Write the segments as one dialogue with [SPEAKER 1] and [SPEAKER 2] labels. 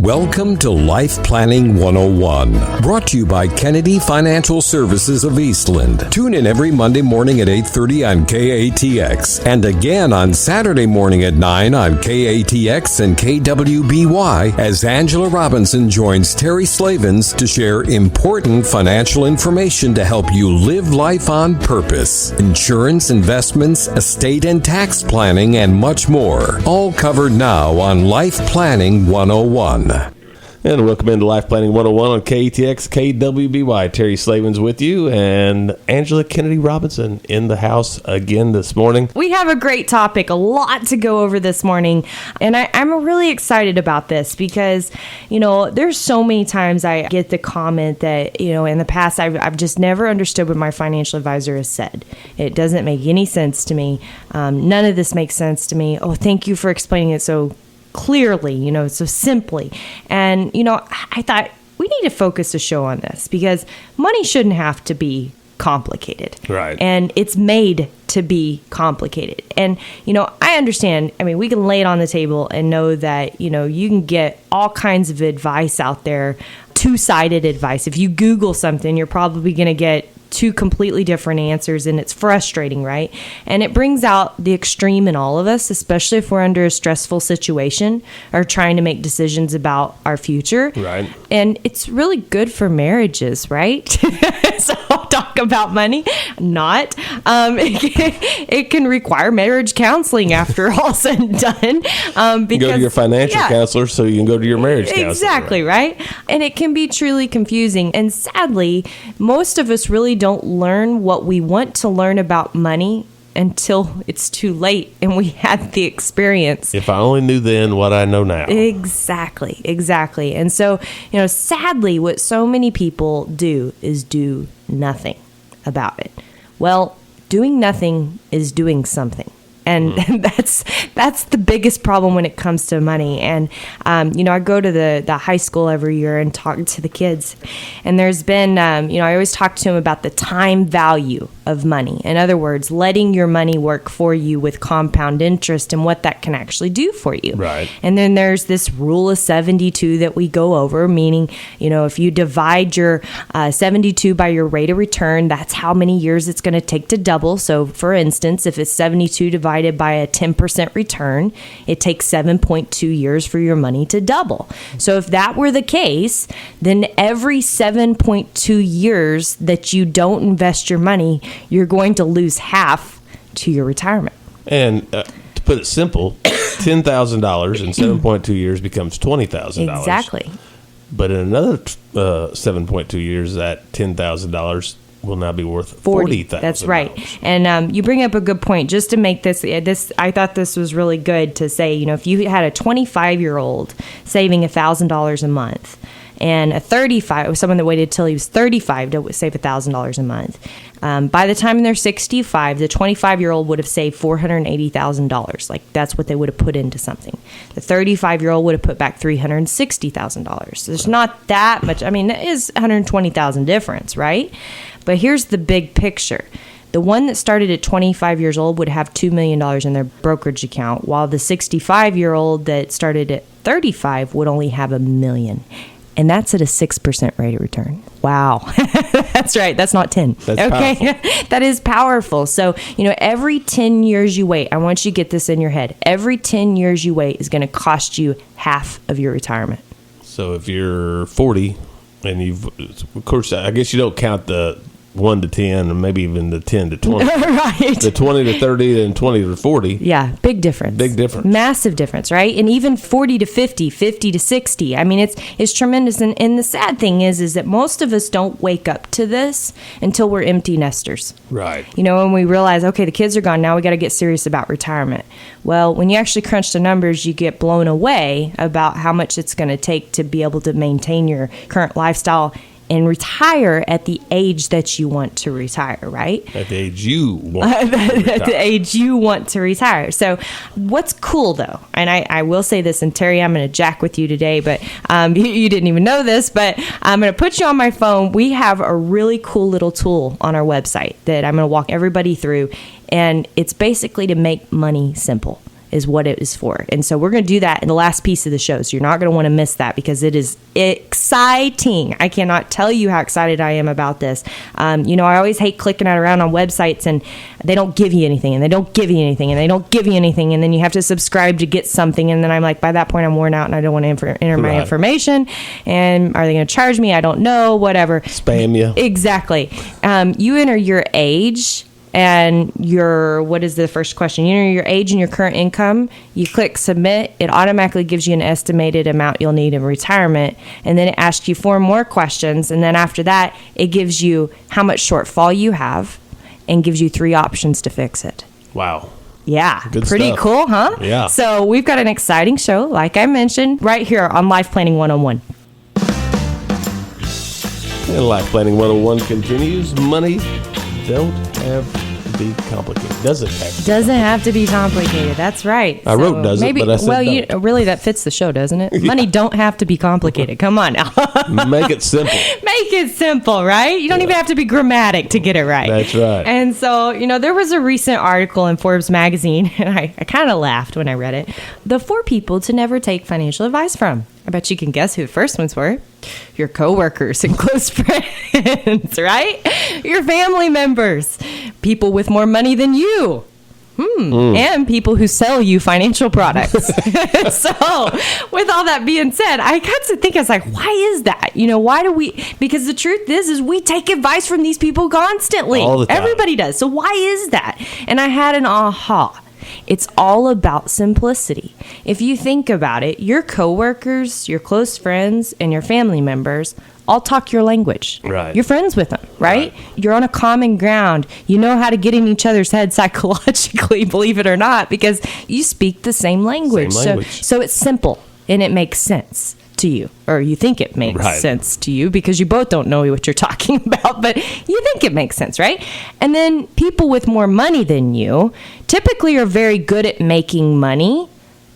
[SPEAKER 1] Welcome to Life Planning 101, brought to you by Kennedy Financial Services of Eastland. Tune in every Monday morning at 8:30 on KATX and again on Saturday morning at 9 on KATX and KWBY as Angela Robinson joins Terry Slavens to share important financial information to help you live life on purpose. Insurance, investments, estate and tax planning, and much more. All covered now on Life Planning 101.
[SPEAKER 2] And welcome into Life Planning 101 on KTX, KWBY. Terry Slavens with you, and Angela Kennedy Robinson in the house again this morning.
[SPEAKER 3] We have a great topic, a lot to go over this morning, and I'm really excited about this because, there's so many times I get the comment that, in the past I've just never understood what my financial advisor has said. It doesn't make any sense to me. None of this makes sense to me. Oh, thank you for explaining it so clearly, so simply. And, I thought we need to focus a show on this because money shouldn't have to be complicated.
[SPEAKER 2] Right.
[SPEAKER 3] And it's made to be complicated. And, I understand. I mean, we can lay it on the table and know that, you can get all kinds of advice out there, two-sided advice. If you Google something, you're probably going to get two completely different answers, and it's frustrating, right? And it brings out the extreme in all of us, especially if we're under a stressful situation or trying to make decisions about our future.
[SPEAKER 2] Right.
[SPEAKER 3] And it's really good for marriages, right? So I'll talk about money. Not. It can require marriage counseling after all said and done. Because,
[SPEAKER 2] you go to your financial counselor so you can go to your marriage counselor.
[SPEAKER 3] Exactly, right? And it can be truly confusing. And sadly, most of us really don't learn what we want to learn about money until it's too late and we had the experience.
[SPEAKER 2] If I only knew then what I know now.
[SPEAKER 3] Exactly. And so, sadly, what so many people do is do nothing about it. Well, doing nothing is doing something. And that's the biggest problem when it comes to money. And, I go to the high school every year and talk to the kids. And there's been, I always talk to them about the time value of money. In other words, letting your money work for you with compound interest and what that can actually do for you.
[SPEAKER 2] Right.
[SPEAKER 3] And then there's this rule of 72 that we go over, meaning, if you divide your 72 by your rate of return, that's how many years it's going to take to double. So, for instance, if it's 72 divided by a 10% return, it takes 7.2 years for your money to double. So if that were the case, then every 7.2 years that you don't invest your money, you're going to lose half to your retirement.
[SPEAKER 2] And to put it simple, $10,000 in 7.2 years becomes $20,000.
[SPEAKER 3] Exactly.
[SPEAKER 2] But in another 7.2 years, that $10,000 will now be worth $40,000.
[SPEAKER 3] That's right. And you bring up a good point. Just to make this, I thought this was really good to say, if you had a 25-year-old saving $1,000 a month, and someone that waited till he was 35 to save $1,000 a month. By the time they're 65, the 25-year-old would have saved $480,000. Like, that's what they would have put into something. The 35-year-old would have put back $360,000. So there's not that much. I mean, that is $120,000 difference, right? But here's the big picture. The one that started at 25 years old would have $2 million in their brokerage account, while the 65-year-old that started at 35 would only have $1 million. And that's at a 6% rate of return. Wow. That's right. That's not 10.
[SPEAKER 2] That's okay.
[SPEAKER 3] Powerful. That is powerful. So, every 10 years you wait, I want you to get this in your head. Every 10 years you wait is going to cost you half of your retirement.
[SPEAKER 2] So if you're 40 and of course, I guess you don't count the 1 to 10 and maybe even the 10 to 20.
[SPEAKER 3] Right.
[SPEAKER 2] The 20 to 30 and 20 to 40.
[SPEAKER 3] Yeah, big difference. Massive difference, right? And even 40 to 50, 50 to 60. I mean, it's tremendous. And the sad thing is that most of us don't wake up to this until we're empty nesters.
[SPEAKER 2] Right.
[SPEAKER 3] When we realize, okay, the kids are gone, now we got to get serious about retirement. Well, when you actually crunch the numbers, you get blown away about how much it's going to take to be able to maintain your current lifestyle and retire at the age that you want to retire, right?
[SPEAKER 2] At the age you want to retire.
[SPEAKER 3] At the age you want to retire. So what's cool, though, and I will say this, and Terry, I'm going to jack with you today, but you didn't even know this, but I'm going to put you on my phone. We have a really cool little tool on our website that I'm going to walk everybody through, and it's basically to make money simple. is what it is for. And so we're going to do that in the last piece of the show. So you're not going to want to miss that because it is exciting. I cannot tell you how excited I am about this. I always hate clicking around on websites and they don't give you anything and they don't give you anything and they don't give you anything. And then you have to subscribe to get something. And then I'm like, by that point, I'm worn out and I don't want to enter my information. And are they going to charge me? I don't know, whatever.
[SPEAKER 2] Spam you.
[SPEAKER 3] Exactly. You enter your age and what is the first question? You enter your age and your current income. You click submit. It automatically gives you an estimated amount you'll need in retirement. And then it asks you 4 more questions. And then after that, it gives you how much shortfall you have and gives you 3 options to fix it.
[SPEAKER 2] Wow.
[SPEAKER 3] Yeah.
[SPEAKER 2] Good
[SPEAKER 3] Pretty
[SPEAKER 2] stuff.
[SPEAKER 3] cool, huh?
[SPEAKER 2] Yeah.
[SPEAKER 3] So we've got an exciting show, like I mentioned, right here on Life Planning 101.
[SPEAKER 2] And Life Planning 101 continues. Money don't have to be complicated.
[SPEAKER 3] Doesn't have to be complicated. That's right.
[SPEAKER 2] I wrote doesn't, but I said don't.
[SPEAKER 3] Really, that fits the show, doesn't it? Money don't have to be complicated. Come on now.
[SPEAKER 2] Make it simple.
[SPEAKER 3] Make it simple, right? You don't even have to be grammatic to get it right.
[SPEAKER 2] That's right.
[SPEAKER 3] And so, there was a recent article in Forbes magazine, and I kind of laughed when I read it. The 4 people to never take financial advice from. I bet you can guess who the first ones were. Your coworkers and close friends, right? Your family members. People with more money than you. And people who sell you financial products. So, with all that being said, I got to think, I was like, why is that? Why do we? Because the truth is we take advice from these people constantly.
[SPEAKER 2] All the time.
[SPEAKER 3] Everybody does. So why is that? And I had an aha. It's all about simplicity. If you think about it, your coworkers, your close friends, and your family members all talk your language.
[SPEAKER 2] Right.
[SPEAKER 3] You're friends with them, right? You're on a common ground. You know how to get in each other's head psychologically, believe it or not, because you speak the same language. So it's simple and it makes sense to you, or you think it makes sense to you because you both don't know what you're talking about, but you think it makes sense, right? And then people with more money than you typically are very good at making money,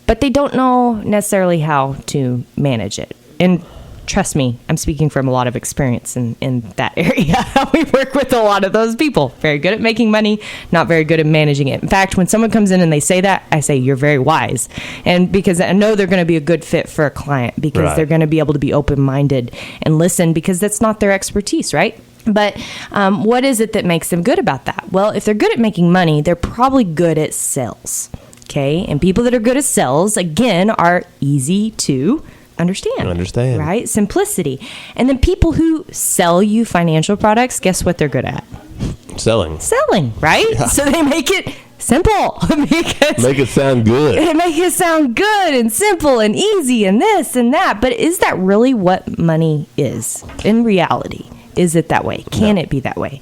[SPEAKER 3] but they don't know necessarily how to manage it. And trust me, I'm speaking from a lot of experience in that area. We work with a lot of those people. Very good at making money, not very good at managing it. In fact, when someone comes in and they say that, I say, you're very wise. And because I know they're going to be a good fit for a client because they're going to be able to be open-minded and listen because that's not their expertise, right? But what is it that makes them good about that? Well, if they're good at making money, they're probably good at sales. Okay? And people that are good at sales, again, are easy to understand. Right? Simplicity. And then people who sell you financial products, guess what they're good at?
[SPEAKER 2] Selling,
[SPEAKER 3] right? Yeah. So they make it simple.
[SPEAKER 2] Make it sound good.
[SPEAKER 3] They make it sound good and simple and easy and this and that. But is that really what money is in reality? Is it that way? Can it be that way?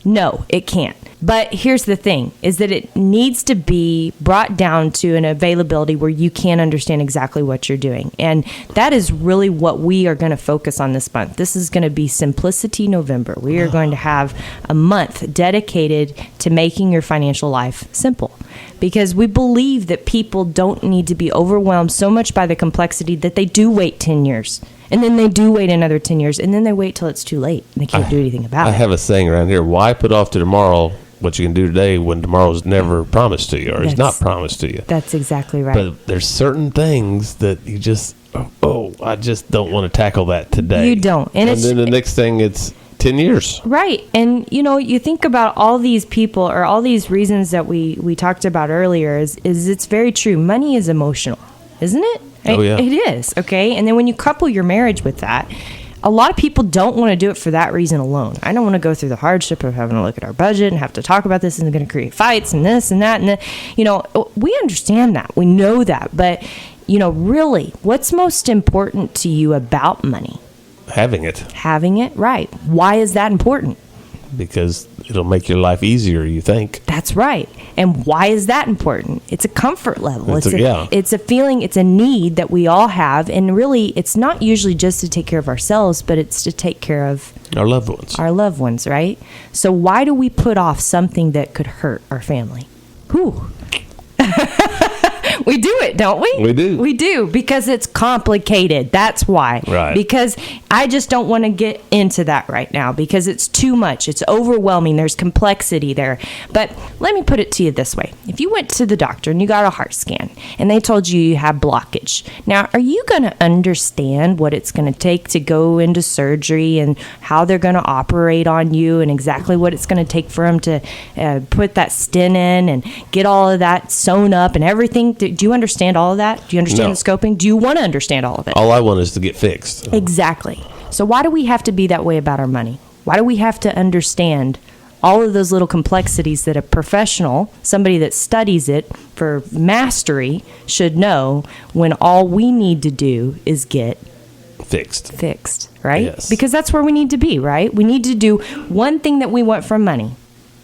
[SPEAKER 3] No, it can't. But here's the thing, is that it needs to be brought down to an availability where you can understand exactly what you're doing. And that is really what we are going to focus on this month. This is going to be Simplicity November. We are going to have a month dedicated to making your financial life simple. Because we believe that people don't need to be overwhelmed so much by the complexity that they do wait 10 years. And then they do wait another 10 years. And then they wait till it's too late. And they can't do anything about it.
[SPEAKER 2] I have a saying around here, why put off to tomorrow what you can do today when tomorrow's never promised to you or is not promised to you?
[SPEAKER 3] That's exactly right.
[SPEAKER 2] But there's certain things that you just, I just don't want to tackle that today.
[SPEAKER 3] You don't.
[SPEAKER 2] And then the next thing, it's 10 years. Right.
[SPEAKER 3] And, you think about all these people or all these reasons that we talked about earlier is it's very true. Money is emotional, isn't it?
[SPEAKER 2] Oh, yeah.
[SPEAKER 3] It is. Okay. And then when you couple your marriage with that, a lot of people don't want to do it for that reason alone. I don't want to go through the hardship of having to look at our budget and have to talk about this and it's going to create fights and this and that. And we understand that. We know that. But, really, what's most important to you about money?
[SPEAKER 2] Having it.
[SPEAKER 3] Having it, right. Why is that important?
[SPEAKER 2] Because it'll make your life easier, you think.
[SPEAKER 3] That's right. And why is that important? It's a comfort level. It's a feeling, it's a need that we all have. And really, it's not usually just to take care of ourselves, but it's to take care of
[SPEAKER 2] our loved ones.
[SPEAKER 3] Our loved ones, right? So why do we put off something that could hurt our family? We do it, don't we?
[SPEAKER 2] We do.
[SPEAKER 3] We do, because it's complicated. That's why.
[SPEAKER 2] Right.
[SPEAKER 3] Because I just don't want to get into that right now because it's too much. It's overwhelming. There's complexity there. But let me put it to you this way. If you went to the doctor and you got a heart scan and they told you have blockage, now are you going to understand what it's going to take to go into surgery and how they're going to operate on you and exactly what it's going to take for them to put that stent in and get all of that sewn up and everything? Do you understand all of that? Do you understand
[SPEAKER 2] No.
[SPEAKER 3] the scoping? Do you want to understand all of it?
[SPEAKER 2] All I want is to get fixed.
[SPEAKER 3] Exactly. So why do we have to be that way about our money? Why do we have to understand all of those little complexities that a professional, somebody that studies it for mastery, should know when all we need to do is get
[SPEAKER 2] Fixed.
[SPEAKER 3] right?
[SPEAKER 2] Yes.
[SPEAKER 3] Because that's where we need to be, right? We need to do one thing that we want from money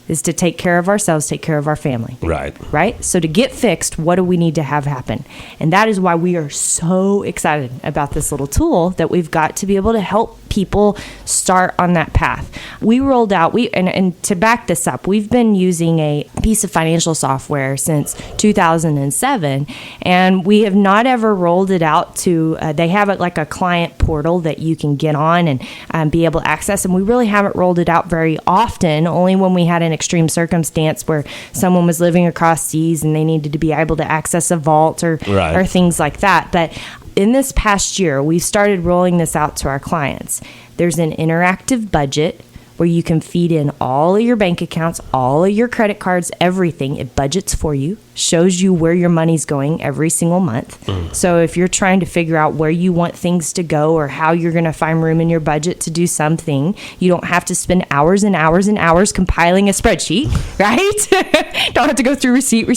[SPEAKER 3] is to take care of ourselves, take care of our family.
[SPEAKER 2] Right.
[SPEAKER 3] Right? So to get fixed, what do we need to have happen? And that is why we are so excited about this little tool that we've got to be able to help people start on that path. We rolled out, and to back this up, we've been using a piece of financial software since 2007, and we have not ever rolled it out to, they have it like a client portal that you can get on and be able to access, and we really haven't rolled it out very often, only when we had an extreme circumstance where someone was living across seas and they needed to be able to access a vault or things like that. But in this past year, we started rolling this out to our clients. There's an interactive budget where you can feed in all of your bank accounts, all of your credit cards, everything. It budgets for you, shows you where your money's going every single month. So if you're trying to figure out where you want things to go or how you're going to find room in your budget to do something, you don't have to spend hours and hours and hours compiling a spreadsheet, right? Don't have to go through receipt,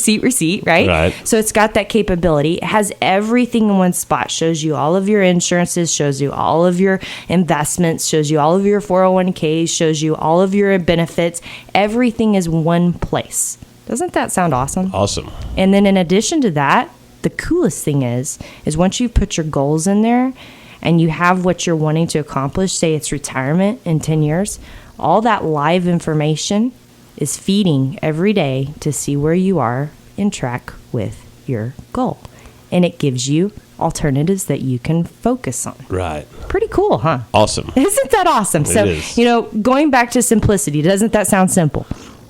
[SPEAKER 3] right?
[SPEAKER 2] Right.
[SPEAKER 3] So it's got that capability. It has everything in one spot. Shows you all of your insurances, shows you all of your investments, shows you all of your 401ks, shows you all of your benefits. Everything is one place. Doesn't that sound awesome?
[SPEAKER 2] Awesome.
[SPEAKER 3] And then in addition to that, the coolest thing is once you put your goals in there and you have what you're wanting to accomplish, say it's retirement in 10 years, all that live information is feeding every day to see where you are in track with your goal. And it gives you alternatives that you can focus on.
[SPEAKER 2] Right.
[SPEAKER 3] Pretty cool, huh?
[SPEAKER 2] Awesome.
[SPEAKER 3] Isn't that awesome? So,
[SPEAKER 2] is.
[SPEAKER 3] Going back to simplicity, doesn't that sound simple?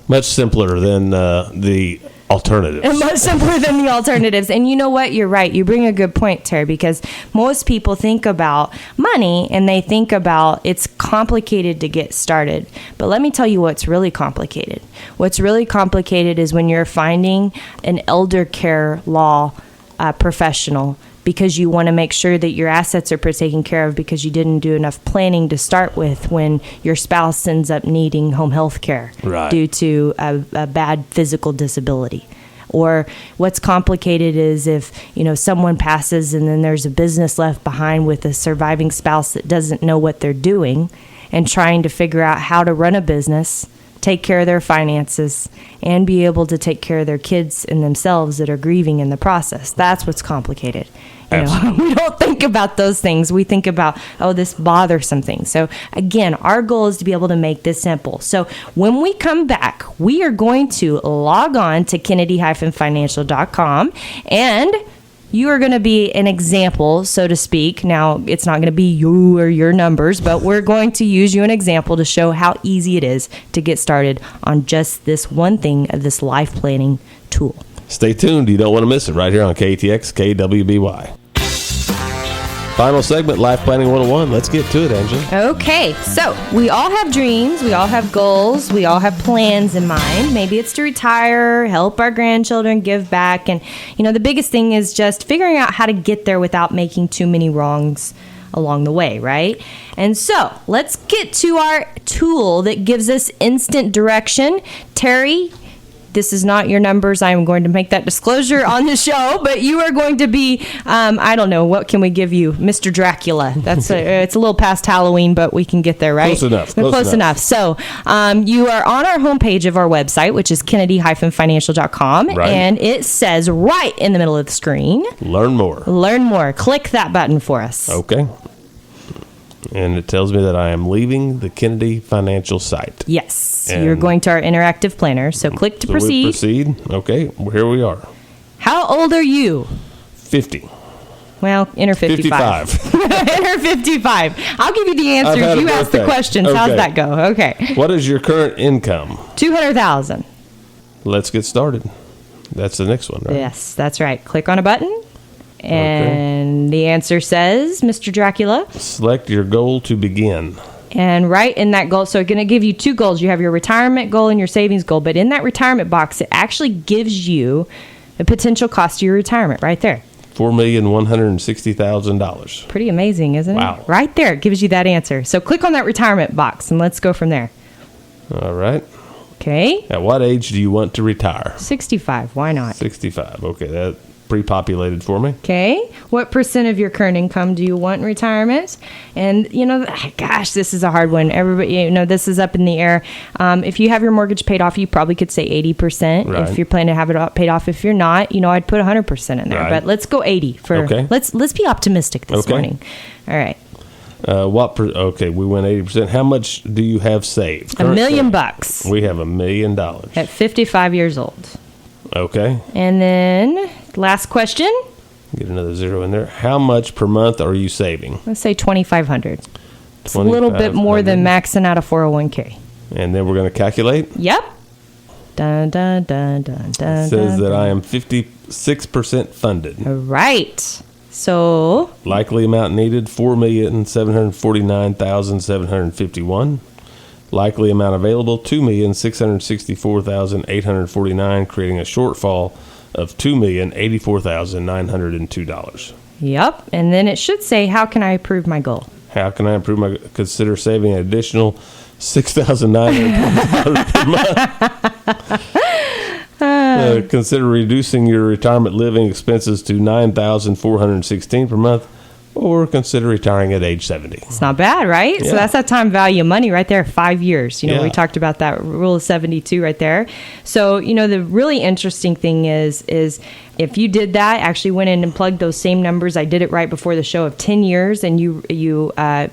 [SPEAKER 2] Much simpler than the alternatives.
[SPEAKER 3] And much simpler than the alternatives. And you know what? You're right. You bring a good point, Terry, because most people think about money and they think about it's complicated to get started. But let me tell you what's really complicated. What's really complicated is when you're finding an elder care law professional because you want to make sure that your assets are taken care of because you didn't do enough planning to start with when your spouse ends up needing home health care due to a bad physical disability. Or what's complicated is if, someone passes and then there's a business left behind with a surviving spouse that doesn't know what they're doing and trying to figure out how to run a business, take care of their finances, and be able to take care of their kids and themselves that are grieving in the process. That's what's complicated. We don't think about those things. We think about, this bothersome thing. So again, our goal is to be able to make this simple. So when we come back, we are going to log on to Kennedy-financial.com and you are going to be an example, so to speak. Now, it's not going to be you or your numbers, but we're going to use you an example to show how easy it is to get started on just this one thing of this life planning tool.
[SPEAKER 2] Stay tuned. You don't want to miss it right here on KTX KWBY. Final segment, Life Planning 101. Let's get to it, Angela.
[SPEAKER 3] Okay, so we all have dreams, we all have goals, we all have plans in mind. Maybe it's to retire, help our grandchildren, give back. And, the biggest thing is just figuring out how to get there without making too many wrongs along the way, right? And so let's get to our tool that gives us instant direction. Terry, this is not your numbers. I am going to make that disclosure on the show, but you are going to be, I don't know, what can we give you? Mr. Dracula. It's a little past Halloween, but we can get there, right?
[SPEAKER 2] Close enough.
[SPEAKER 3] So you are on our homepage of our website, which is Kennedy-financial.com, and it says right in the middle of the screen,
[SPEAKER 2] Learn more.
[SPEAKER 3] Click that button for us.
[SPEAKER 2] Okay. And it tells me that I am leaving the Kennedy Financial site.
[SPEAKER 3] Yes. You're going to our interactive planner. So click to proceed.
[SPEAKER 2] We proceed. Okay. Here we are.
[SPEAKER 3] How old are you?
[SPEAKER 2] 50.
[SPEAKER 3] Well, enter 55.
[SPEAKER 2] 55.
[SPEAKER 3] Enter 55. I'll give you the
[SPEAKER 2] I've
[SPEAKER 3] answer.
[SPEAKER 2] had a
[SPEAKER 3] You ask the
[SPEAKER 2] birthday.
[SPEAKER 3] questions.
[SPEAKER 2] Okay.
[SPEAKER 3] How's that go? Okay.
[SPEAKER 2] What is your current income?
[SPEAKER 3] 200,000.
[SPEAKER 2] Let's get started. That's the next one, right?
[SPEAKER 3] Yes, that's right. Click on a button. And the answer says, Mr. Dracula.
[SPEAKER 2] Select your goal to begin.
[SPEAKER 3] And right in that goal, so it's going to give you two goals. You have your retirement goal and your savings goal. But in that retirement box, it actually gives you a potential cost to your retirement right there.
[SPEAKER 2] $4,160,000.
[SPEAKER 3] Pretty amazing, isn't
[SPEAKER 2] Wow.
[SPEAKER 3] it? Right there, it gives you that answer. So click on that retirement box and let's go from there.
[SPEAKER 2] All right.
[SPEAKER 3] Okay.
[SPEAKER 2] At what age do you want to retire?
[SPEAKER 3] 65. Why not?
[SPEAKER 2] 65. Okay, that pre-populated for me.
[SPEAKER 3] Okay. What percent of your current income do you want in retirement? And, gosh, this is a hard one. Everybody, this is up in the air. If you have your mortgage paid off, you probably could say 80%.
[SPEAKER 2] Right.
[SPEAKER 3] If you're planning to have it paid off. If you're not, I'd put 100% in there.
[SPEAKER 2] Right.
[SPEAKER 3] But let's go 80 for.
[SPEAKER 2] Okay.
[SPEAKER 3] Let's be optimistic this
[SPEAKER 2] Okay.
[SPEAKER 3] morning. All right.
[SPEAKER 2] Okay, we went 80%. How much do you have saved?
[SPEAKER 3] $1 million
[SPEAKER 2] Current
[SPEAKER 3] bucks
[SPEAKER 2] savings. We have $1 million.
[SPEAKER 3] at 55 years old.
[SPEAKER 2] Okay,
[SPEAKER 3] And then last question.
[SPEAKER 2] get another zero in there. How much per month are you saving?
[SPEAKER 3] Let's say 2,500. It's a little bit more than maxing out a 401k.
[SPEAKER 2] And then we're going to calculate.
[SPEAKER 3] Yep. Dun, dun, dun, dun, dun,
[SPEAKER 2] It says
[SPEAKER 3] dun,
[SPEAKER 2] that
[SPEAKER 3] dun.
[SPEAKER 2] I am 56% funded.
[SPEAKER 3] All right. So,
[SPEAKER 2] Likely amount needed, $4,749,751. Likely amount available, $2,664,849, creating a shortfall of $2,084,902.
[SPEAKER 3] yep. And then it should say, how can I improve my goal?
[SPEAKER 2] How can I improve my? Consider saving an additional $6,920 per month. Consider reducing your retirement living expenses to $9,416 per month, or consider retiring at age 70.
[SPEAKER 3] It's not bad, right?
[SPEAKER 2] Yeah.
[SPEAKER 3] So that's that time value of money right there, 5 years.
[SPEAKER 2] Yeah.
[SPEAKER 3] We talked about that rule of 72 right there. So, the really interesting thing is if you did that, actually went in and plugged those same numbers, I did it right before the show, of 10 years, and you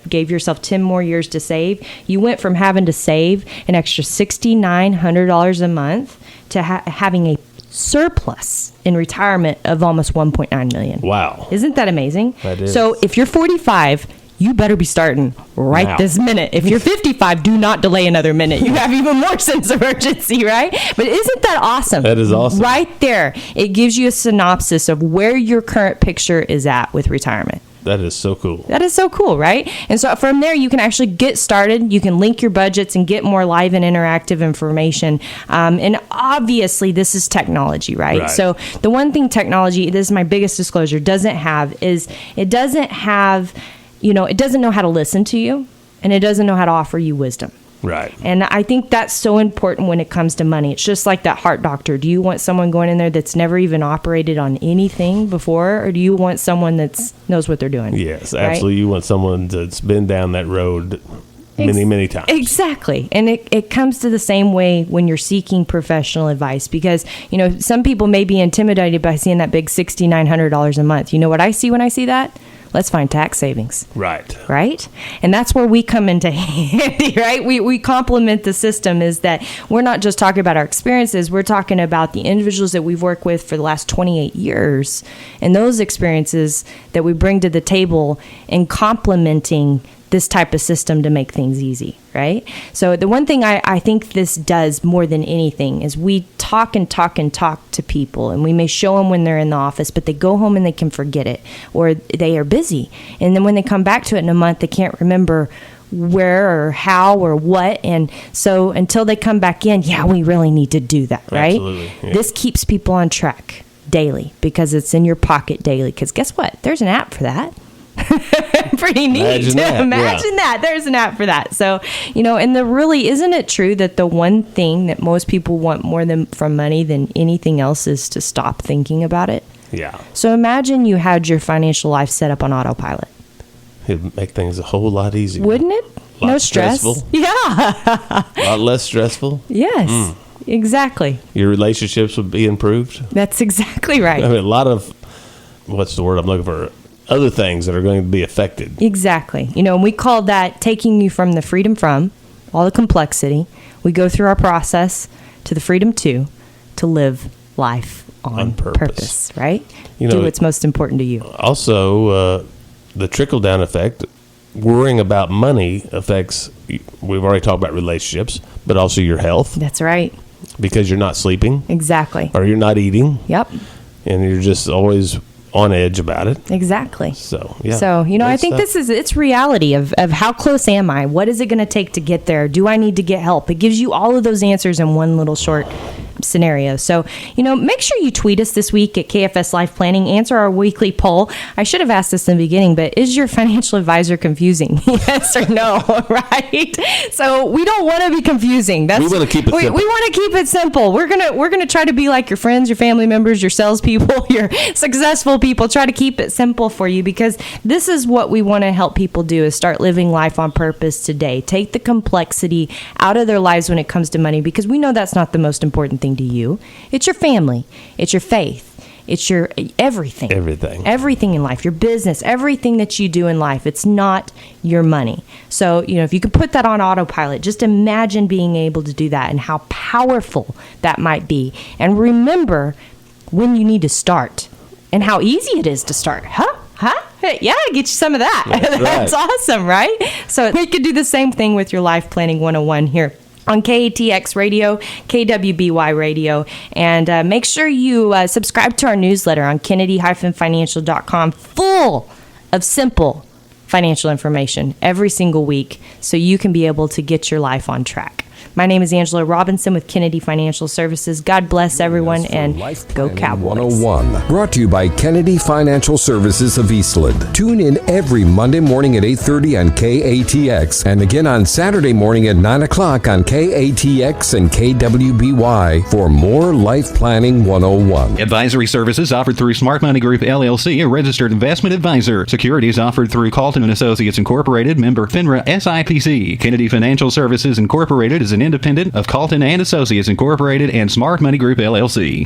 [SPEAKER 3] gave yourself 10 more years to save, you went from having to save an extra $6,900 a month to having a surplus in retirement of almost $1.9 million.
[SPEAKER 2] Wow.
[SPEAKER 3] Isn't that amazing?
[SPEAKER 2] That is.
[SPEAKER 3] So if you're 45, you better be starting right
[SPEAKER 2] Now.
[SPEAKER 3] this minute. If you're 55, do not delay another minute. You have even more sense of urgency, right? But isn't that awesome?
[SPEAKER 2] That is awesome.
[SPEAKER 3] Right there, it gives you a synopsis of where your current picture is at with retirement.
[SPEAKER 2] That is so cool.
[SPEAKER 3] That is so cool, right? And so from there, you can actually get started. You can link your budgets and get more live and interactive information. And obviously, this is technology, right?
[SPEAKER 2] Right.
[SPEAKER 3] So the one thing technology, this is my biggest disclosure, doesn't have is it doesn't have, it doesn't know how to listen to you, and it doesn't know how to offer you wisdom.
[SPEAKER 2] Right.
[SPEAKER 3] And I think that's so important when it comes to money. It's just like that heart doctor. Do you want someone going in there that's never even operated on anything before, or do you want someone that knows what they're doing?
[SPEAKER 2] Yes,
[SPEAKER 3] right?
[SPEAKER 2] absolutely. You want someone that's been down that road many times.
[SPEAKER 3] Exactly. And it comes to the same way when you're seeking professional advice, because, some people may be intimidated by seeing that big $6,900 a month. You know what I see when I see that? Let's find tax savings.
[SPEAKER 2] Right.
[SPEAKER 3] Right? And that's where we come into handy, right? We complement the system, is that we're not just talking about our experiences, we're talking about the individuals that we've worked with for the last 28 years and those experiences that we bring to the table and complementing this type of system to make things easy, right? So the one thing I think this does more than anything is we talk and talk and talk to people, and we may show them when they're in the office, but they go home and they can forget it, or they are busy. And then when they come back to it in a month, they can't remember where or how or what. And so until they come back in, we really need to do that, right?
[SPEAKER 2] Absolutely, yeah.
[SPEAKER 3] This keeps people on track daily because it's in your pocket daily. Because guess what? There's an app for that. Pretty neat.
[SPEAKER 2] Imagine that,
[SPEAKER 3] Imagine that. There's an app for that. So, and isn't it true that the one thing that most people want more than from money than anything else is to stop thinking about it?
[SPEAKER 2] Yeah.
[SPEAKER 3] So imagine you had your financial life set up on autopilot.
[SPEAKER 2] It'd make things a whole lot easier.
[SPEAKER 3] Wouldn't it?
[SPEAKER 2] Lot
[SPEAKER 3] No stress.
[SPEAKER 2] stressful.
[SPEAKER 3] Yeah.
[SPEAKER 2] A lot less stressful.
[SPEAKER 3] Yes. Exactly.
[SPEAKER 2] Your relationships would be improved.
[SPEAKER 3] That's exactly right.
[SPEAKER 2] I mean, a lot of, what's the word I'm looking for? Other things that are going to be affected.
[SPEAKER 3] Exactly. And we call that taking you from the freedom from, all the complexity. We go through our process to the freedom to live life on purpose, right? Do what's most important to you.
[SPEAKER 2] Also, the trickle-down effect, worrying about money affects, we've already talked about relationships, but also your health.
[SPEAKER 3] That's right.
[SPEAKER 2] Because you're not sleeping.
[SPEAKER 3] Exactly.
[SPEAKER 2] Or you're not eating.
[SPEAKER 3] Yep.
[SPEAKER 2] And you're just always on edge about it.
[SPEAKER 3] Exactly.
[SPEAKER 2] So, yeah.
[SPEAKER 3] So, I think it's reality of how close am I? What is it going to take to get there? Do I need to get help? It gives you all of those answers in one little short scenario. So, make sure you tweet us this week at KFS Life Planning. Answer our weekly poll. I should have asked this in the beginning, but is your financial advisor confusing? Yes or no, right? So we don't want to be confusing.
[SPEAKER 2] We want to keep it simple.
[SPEAKER 3] We want to keep it simple. We're gonna try to be like your friends, your family members, your salespeople, your successful people. Try to keep it simple for you, because this is what we want to help people do: is start living life on purpose today. Take the complexity out of their lives when it comes to money, because we know that's not the most important thing to you. It's your family. It's your faith. It's your everything. Everything in life. Your business. Everything that you do in life. It's not your money. So, if you could put that on autopilot, just imagine being able to do that and how powerful that might be. And remember when you need to start and how easy it is to start. Yeah, get you some of that. That's awesome, right? So we could do the same thing with your Life Planning 101 here on KATX Radio, KWBY Radio, and make sure you subscribe to our newsletter on Kennedy-financial.com, full of simple financial information every single week, so you can be able to get your life on track. My name is Angela Robinson with Kennedy Financial Services. God bless everyone, and go Cowboys.
[SPEAKER 1] 101, brought to you by Kennedy Financial Services of Eastland. Tune in every Monday morning at 8:30 on KATX, and again on Saturday morning at 9 o'clock on KATX and KWBY for more Life Planning 101.
[SPEAKER 4] Advisory services offered through Smart Money Group, LLC, a registered investment advisor. Securities offered through Calton & Associates Incorporated, member FINRA SIPC. Kennedy Financial Services Incorporated is an independent of Calton & Associates Incorporated and Smart Money Group, LLC.